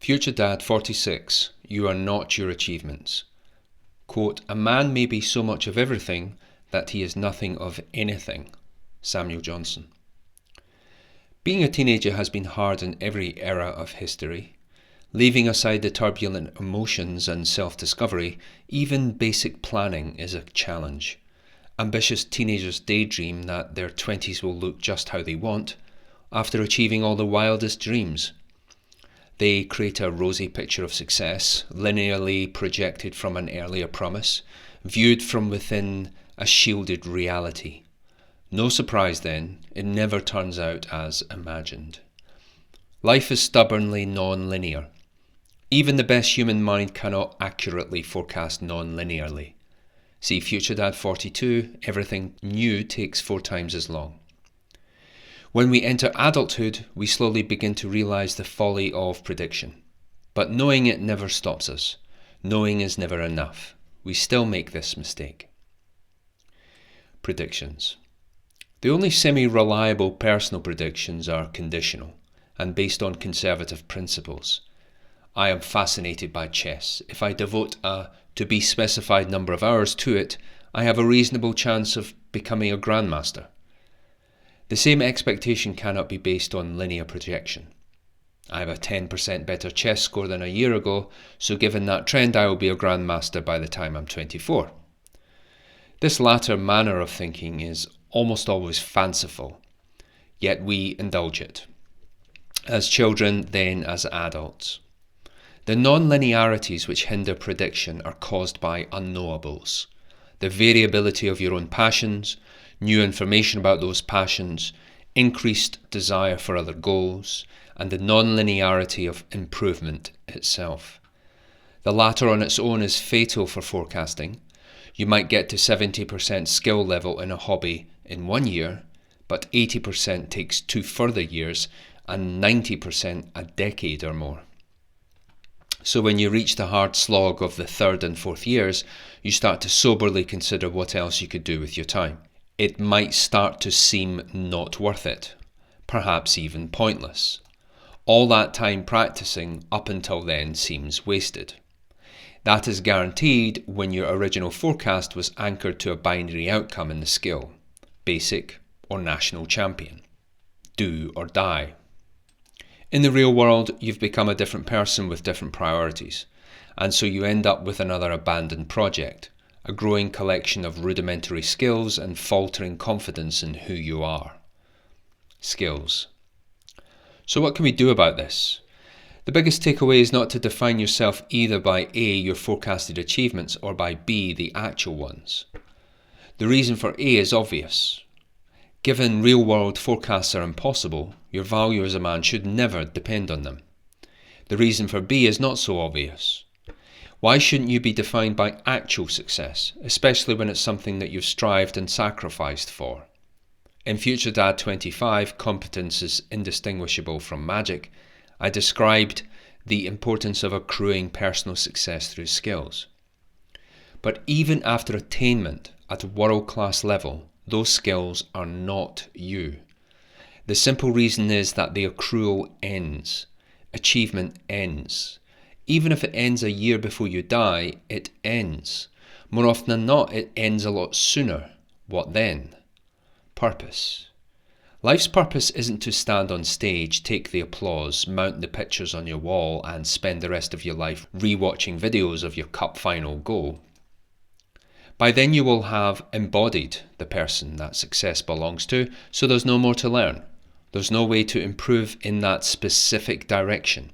FutureDad 46, you are not your achievements. Quote, a man may be so much of everything that he is nothing of anything. Samuel Johnson. Being a teenager has been hard in every era of history. Leaving aside the turbulent emotions and self-discovery, even basic planning is a challenge. Ambitious teenagers daydream that their 20s will look just how they want, after achieving all the wildest dreams. They create a rosy picture of success, linearly projected from an earlier promise, viewed from within a shielded reality. No surprise then, it never turns out as imagined. Life is stubbornly non-linear. Even the best human mind cannot accurately forecast non-linearly. See FutureDad 42, everything new takes 4 times as long. When we enter adulthood, we slowly begin to realize the folly of prediction. But knowing it never stops us. Knowing is never enough. We still make this mistake. Predictions. The only semi-reliable personal predictions are conditional and based on conservative principles. I am fascinated by chess. If I devote a to-be-specified number of hours to it, I have a reasonable chance of becoming a grandmaster. The same expectation cannot be based on linear projection. I have a 10% better chess score than a year ago, so given that trend I will be a grandmaster by the time I'm 24. This latter manner of thinking is almost always fanciful, yet we indulge it. As children, then as adults. The non-linearities which hinder prediction are caused by unknowables. The variability of your own passions, new information about those passions, increased desire for other goals, and the non-linearity of improvement itself. The latter on its own is fatal for forecasting. You might get to 70% skill level in a hobby in 1 year, but 80% takes 2 further years and 90% a decade or more. So when you reach the hard slog of the 3rd and 4th years, you start to soberly consider what else you could do with your time. It might start to seem not worth it, perhaps even pointless. All that time practicing up until then seems wasted. That is guaranteed when your original forecast was anchored to a binary outcome in the skill, basic or national champion, do or die. In the real world, you've become a different person with different priorities, and so you end up with another abandoned project, a growing collection of rudimentary skills and faltering confidence in who you are. Skills. So what can we do about this? The biggest takeaway is not to define yourself either by A, your forecasted achievements, or by B, the actual ones. The reason for A is obvious. Given real-world forecasts are impossible, your value as a man should never depend on them. The reason for B is not so obvious. Why shouldn't you be defined by actual success, especially when it's something that you've strived and sacrificed for? In FutureDad 25, Competence is Indistinguishable from Magic, I described the importance of accruing personal success through skills. But even after attainment at a world-class level, those skills are not you. The simple reason is that the accrual ends. Achievement ends. Even if it ends a year before you die, it ends. More often than not, it ends a lot sooner. What then? Purpose. Life's purpose isn't to stand on stage, take the applause, mount the pictures on your wall, and spend the rest of your life rewatching videos of your cup final goal. By then you will have embodied the person that success belongs to, so there's no more to learn. There's no way to improve in that specific direction.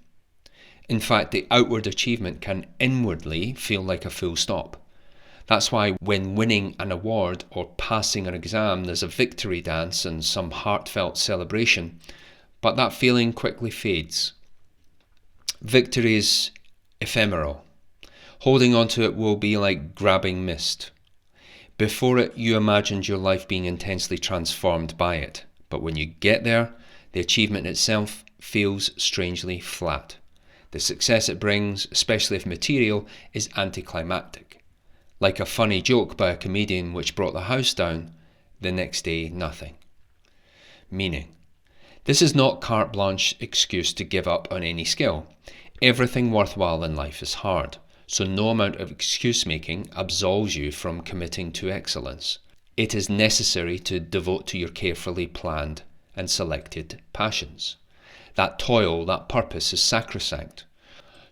In fact, the outward achievement can inwardly feel like a full stop. That's why when winning an award or passing an exam, there's a victory dance and some heartfelt celebration, but that feeling quickly fades. Victory is ephemeral. Holding on to it will be like grabbing mist. Before it, you imagined your life being intensely transformed by it, but when you get there, the achievement itself feels strangely flat. The success it brings, especially if material, is anticlimactic. Like a funny joke by a comedian which brought the house down, the next day nothing. Meaning. This is not carte blanche excuse to give up on any skill. Everything worthwhile in life is hard, so no amount of excuse-making absolves you from committing to excellence. It is necessary to devote to your carefully planned and selected passions. That toil, that purpose is sacrosanct.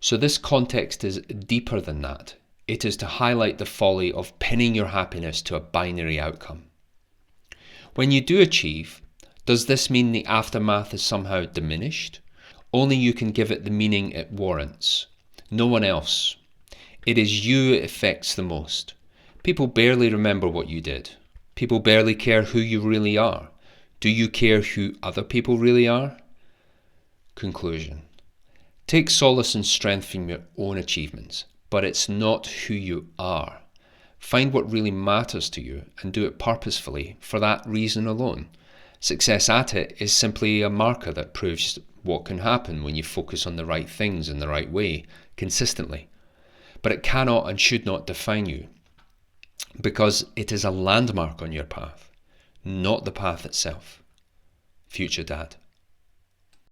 So this context is deeper than that. It is to highlight the folly of pinning your happiness to a binary outcome. When you do achieve, does this mean the aftermath is somehow diminished? Only you can give it the meaning it warrants. No one else. It is you it affects the most. People barely remember what you did. People barely care who you really are. Do you care who other people really are? Conclusion. Take solace and strength from your own achievements, but it's not who you are. Find what really matters to you and do it purposefully for that reason alone. Success at it is simply a marker that proves what can happen when you focus on the right things in the right way, consistently. But it cannot and should not define you, because it is a landmark on your path, not the path itself. Future Dad.